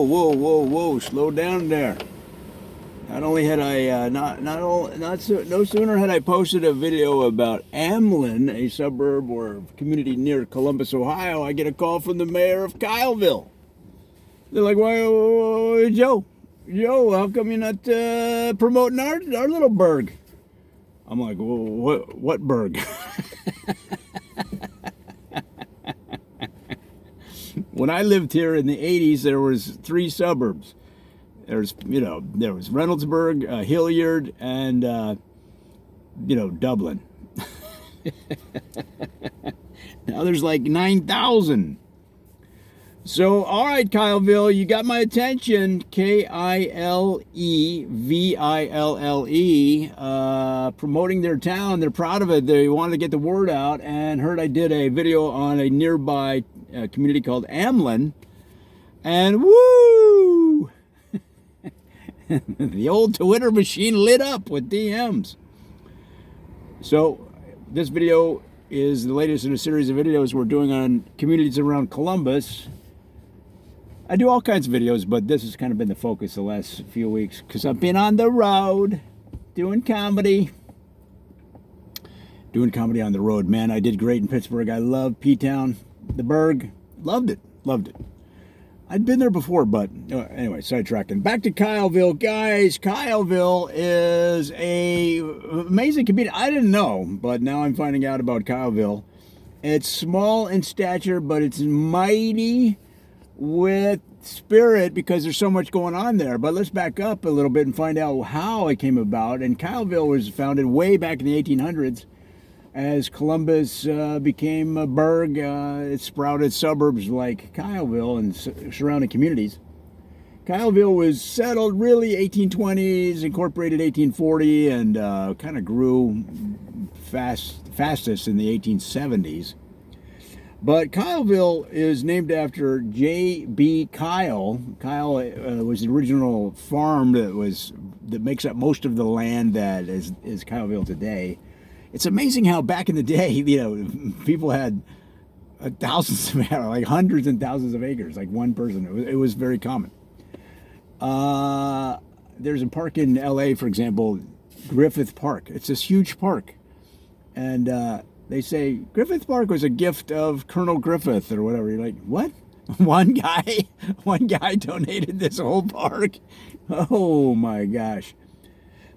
whoa! Slow down there. Not only had I no sooner had I posted a video about Amlin, a suburb or community near Columbus, Ohio, I get a call from the mayor of Kileville. They're like, "Why, Joe, how come you're not promoting our little burg?" I'm like, "Well, what burg?" When I lived here in the 80s, there was 3 suburbs. There was Reynoldsburg, Hilliard, and Dublin. Now there's like 9,000. So, all right, Kileville, you got my attention. Kileville, promoting their town. They're proud of it. They wanted to get the word out, and heard I did a video on a nearby community called Amlin, and woo! The old Twitter machine lit up with DMs. So this video is the latest in a series of videos we're doing on communities around Columbus. I do all kinds of videos, but this has kind of been the focus the last few weeks because I've been on the road doing comedy. Doing comedy on the road, man. I did great in Pittsburgh. I love P-Town, the Burg. Loved it. I'd been there before, but anyway, sidetracking. Back to Kileville, guys. Kileville is a amazing community. I didn't know, but now I'm finding out about Kileville. It's small in stature, but it's mighty with spirit because there's so much going on there. But let's back up a little bit and find out how it came about. And Kileville was founded way back in the 1800s. As Columbus became a burg, it sprouted suburbs like Kileville and surrounding communities. Kileville was settled really 1820s, incorporated 1840, and kind of grew fastest in the 1870s. But Kileville is named after J.B. Kyle. Kyle was the original farm that makes up most of the land that is Kileville today. It's amazing how back in the day, people had thousands of, like hundreds and thousands of acres, like one person. It was very common. There's a park in LA, for example, Griffith Park. It's this huge park. And they say Griffith Park was a gift of Colonel Griffith or whatever. You're like, what? One guy donated this whole park? Oh my gosh.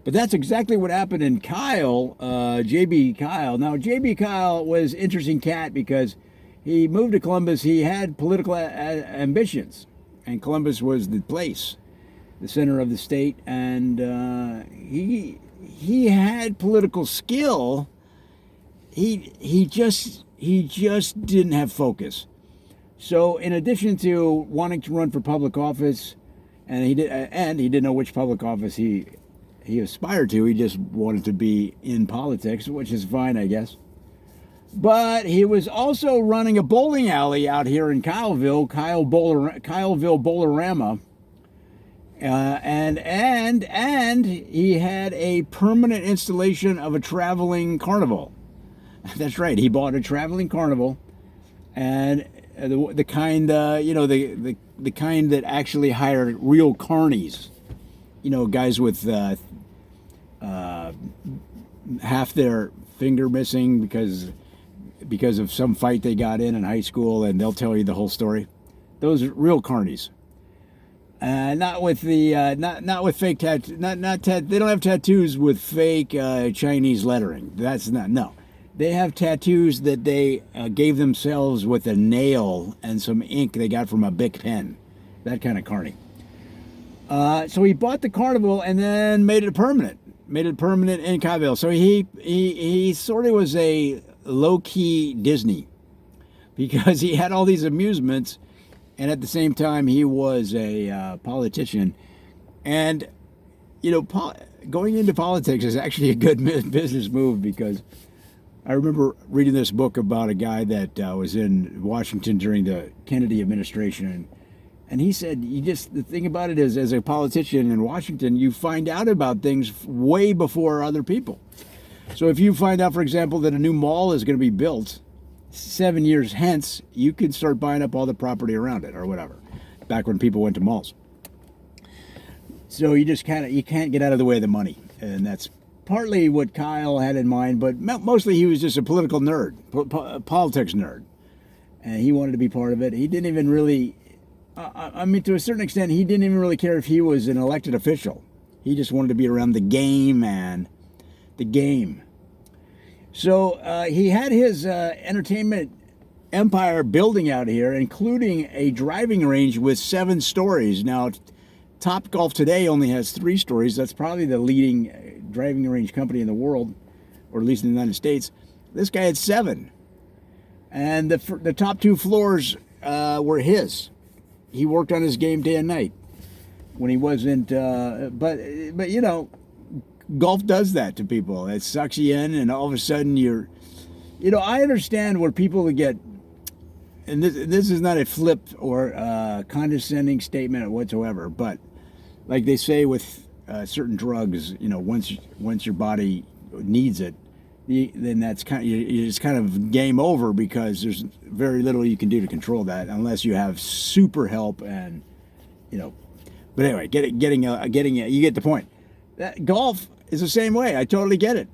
But that's exactly what happened in Kyle, J.B. Kyle. Now, J.B. Kyle was an interesting cat because he moved to Columbus. He had political ambitions, and Columbus was the place, the center of the state, and he had political skill. He just didn't have focus. So, in addition to wanting to run for public office, and he didn't know which public office he aspired to. He just wanted to be in politics, which is fine, I guess. But he was also running a bowling alley out here in Kileville, Kileville Bowlerama, and he had a permanent installation of a traveling carnival. That's right. He bought a traveling carnival, and the kind, the kind that actually hired real carnies. Guys with half their finger missing because of some fight they got in high school, and they'll tell you the whole story. Those are real carnies. Not with the not with fake tattoos. They don't have tattoos with fake Chinese lettering. That's not. No, they have tattoos that they gave themselves with a nail and some ink they got from a Bic pen. That kind of carny. So he bought the carnival and then made it permanent in Kileville. So he sort of was a low-key Disney because he had all these amusements, and at the same time he was a politician. And going into politics is actually a good business move because I remember reading this book about a guy that was in Washington during the Kennedy administration. And he said, the thing about it is, as a politician in Washington, you find out about things way before other people. So if you find out, for example, that a new mall is going to be built 7 years hence, you can start buying up all the property around it or whatever. back when people went to malls. So you can't get out of the way of the money, and that's partly what Kyle had in mind. But mostly he was just a political nerd, politics nerd, and he wanted to be part of it. He didn't even really, I mean, to a certain extent, he didn't even really care if he was an elected official. He just wanted to be around the game, man, the game. So he had his entertainment empire building out here, including a driving range with 7 stories. Now, Top Golf today only has 3 stories. That's probably the leading driving range company in the world, or at least in the United States. This guy had 7. And the top 2 floors were his. He worked on his game day and night when he wasn't, but you know, golf does that to people. It sucks you in, and all of a sudden I understand where people get, and this is not a flip or condescending statement whatsoever, but like they say with certain drugs, once your body needs it, then that's it's kind of game over, because there's very little you can do to control that unless you have super help, and But anyway, getting you get the point. That golf is the same way. I totally get it.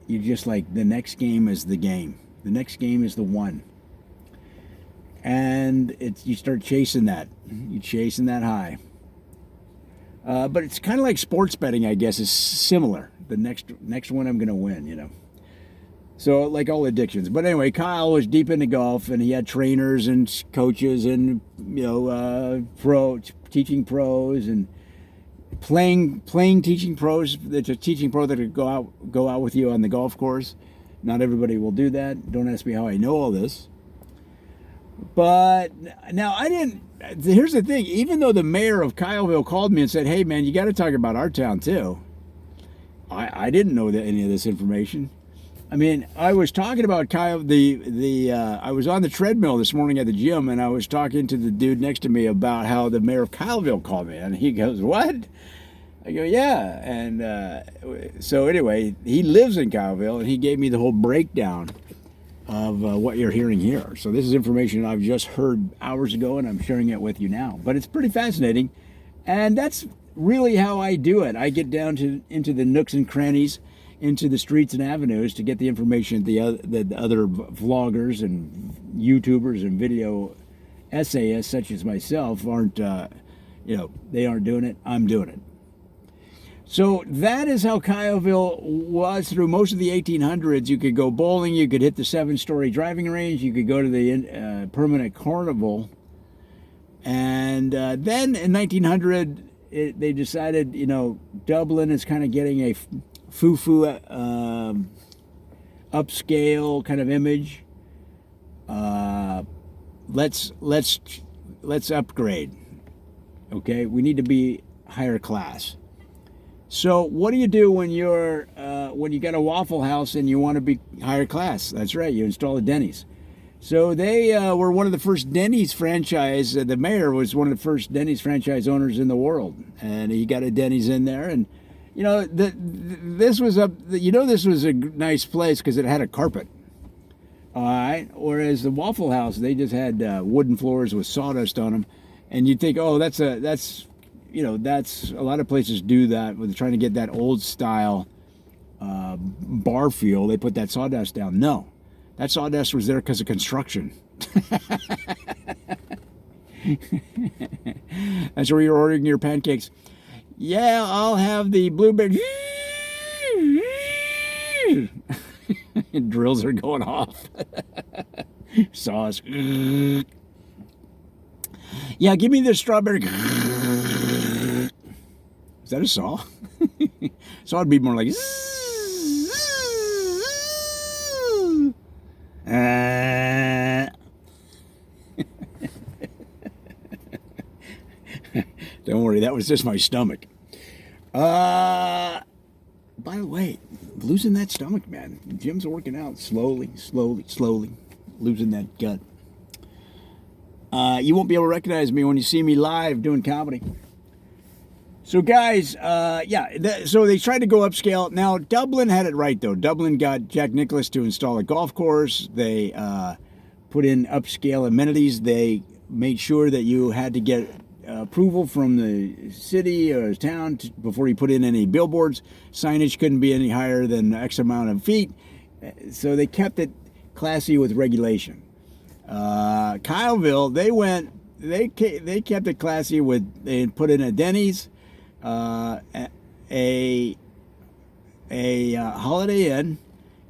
You just like, the next game is the game. The next game is the one. And you start chasing that. You're chasing that high. But it's kind of like sports betting, I guess, is similar. The next one I'm going to win, So like all addictions. But anyway, Kyle was deep into golf, and he had trainers and coaches and, teaching pros and playing teaching pros. There's a teaching pro that could go out with you on the golf course. Not everybody will do that. Don't ask me how I know all this. But now here's the thing. Even though the mayor of Kileville called me and said, "Hey man, you got to talk about our town too," I didn't know any of this information. I mean, I was talking about Kyle. I was on the treadmill this morning at the gym, and I was talking to the dude next to me about how the mayor of Kileville called me, and he goes, "What?" I go, "Yeah." And so anyway, he lives in Kileville, and he gave me the whole breakdown of what you're hearing here. So this is information I've just heard hours ago, and I'm sharing it with you now. But it's pretty fascinating, and that's really how I do it. I get down into the nooks and crannies, into the streets and avenues to get the information that the other vloggers and YouTubers and video essayists such as myself aren't, they aren't doing it. I'm doing it. So that is how Kileville was through most of the 1800s. You could go bowling, you could hit the 7-story driving range, you could go to the permanent carnival. And then in 1900, they decided, Dublin is kind of getting a foo-foo upscale kind of image. Let's upgrade. Okay, we need to be higher class. So what do you do when when you got a Waffle House and you want to be higher class? That's right, you install a Denny's. So they were one of the first Denny's franchise. The mayor was one of the first Denny's franchise owners in the world, and he got a Denny's in there. And this was a nice place because it had a carpet. All right. Whereas the Waffle House, they just had wooden floors with sawdust on them, and you'd think, oh, that's a lot of places do that with trying to get that old style bar feel. They put that sawdust down. No, that sawdust was there because of construction. That's where you're ordering your pancakes. Yeah, I'll have the blueberry. Drills are going off. Saws. Yeah, give me the strawberry. Is that a saw? Saw would be more like. Don't worry, that was just my stomach. By the way, losing that stomach, man. Jim's working out slowly, losing that gut. You won't be able to recognize me when you see me live doing comedy. So guys, so they tried to go upscale. Now, Dublin had it right, though. Dublin got Jack Nicklaus to install a golf course. They put in upscale amenities. They made sure that you had to get approval from the city or town before you put in any billboards. Signage couldn't be any higher than X amount of feet. So they kept it classy with regulation. Kileville, they kept it classy with, they put in a Denny's, a Holiday Inn,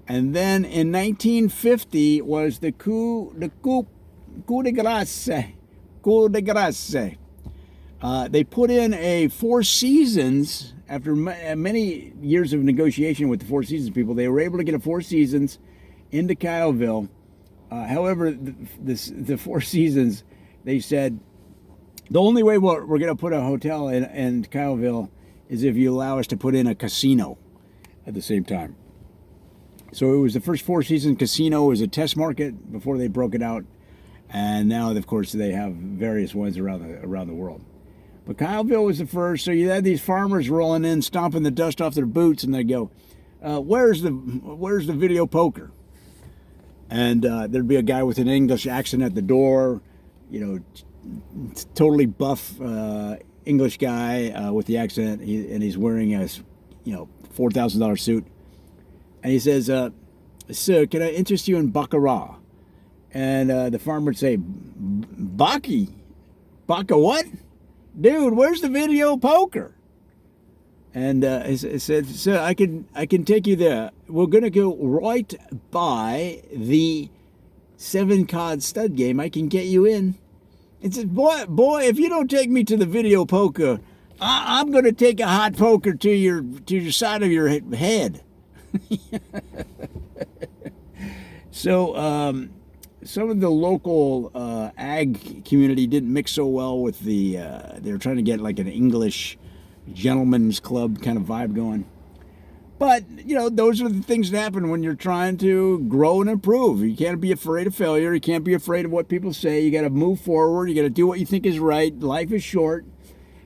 and then in 1950 was the coup de grace. They put in a Four Seasons. After many years of negotiation with the Four Seasons people, they were able to get a Four Seasons into Kileville. However, the Four Seasons, they said, the only way we're going to put a hotel in Kileville is if you allow us to put in a casino at the same time. So it was the first Four Seasons casino. It was a test market before they broke it out. And now, of course, they have various ones around the world. But Kileville was the first. So you had these farmers rolling in, stomping the dust off their boots, and they go, where's the video poker? And there'd be a guy with an English accent at the door, totally buff English guy with the accent, and he's wearing a $4,000 suit. And he says, "Sir, can I interest you in baccarat?" And the farmer would say, "Bacca what? Dude, where's the video poker?" And he said, "Sir, I can take you there. We're gonna go right by the 7-card stud game. I can get you in." It said, boy, if you don't take me to the video poker, I'm gonna take a hot poker to your side of your head. So some of the local ag community didn't mix so well with they were trying to get like an English gentleman's club kind of vibe going. But, those are the things that happen when you're trying to grow and improve. You can't be afraid of failure. You can't be afraid of what people say. You got to move forward. You got to do what you think is right. Life is short.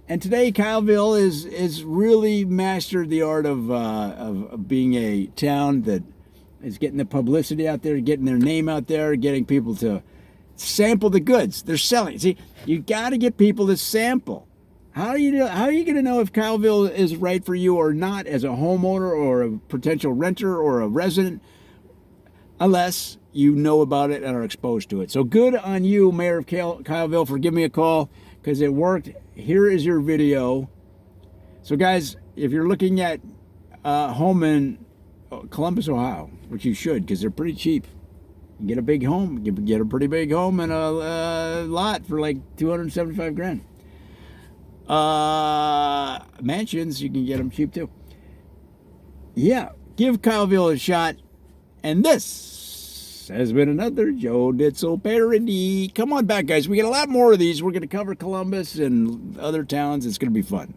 And today, Kileville is really mastered the art of being a town that is getting the publicity out there, getting their name out there, getting people to sample the goods they're selling. See, you got to get people to sample. How are you going to know if Kileville is right for you or not as a homeowner or a potential renter or a resident, unless you know about it and are exposed to it? So good on you, Mayor of Kileville, for giving me a call, because it worked. Here is your video. So guys, if you're looking at home in Columbus, Ohio, which you should, because they're pretty cheap. You get a big home, you get a pretty big home and a lot for like $275,000. Mansions, you can get them cheap too. Yeah, give Kileville a shot. And this has been another Joe Ditzel parody. Come on back, guys. We get a lot more of these. We're going to cover Columbus and other towns. It's going to be fun.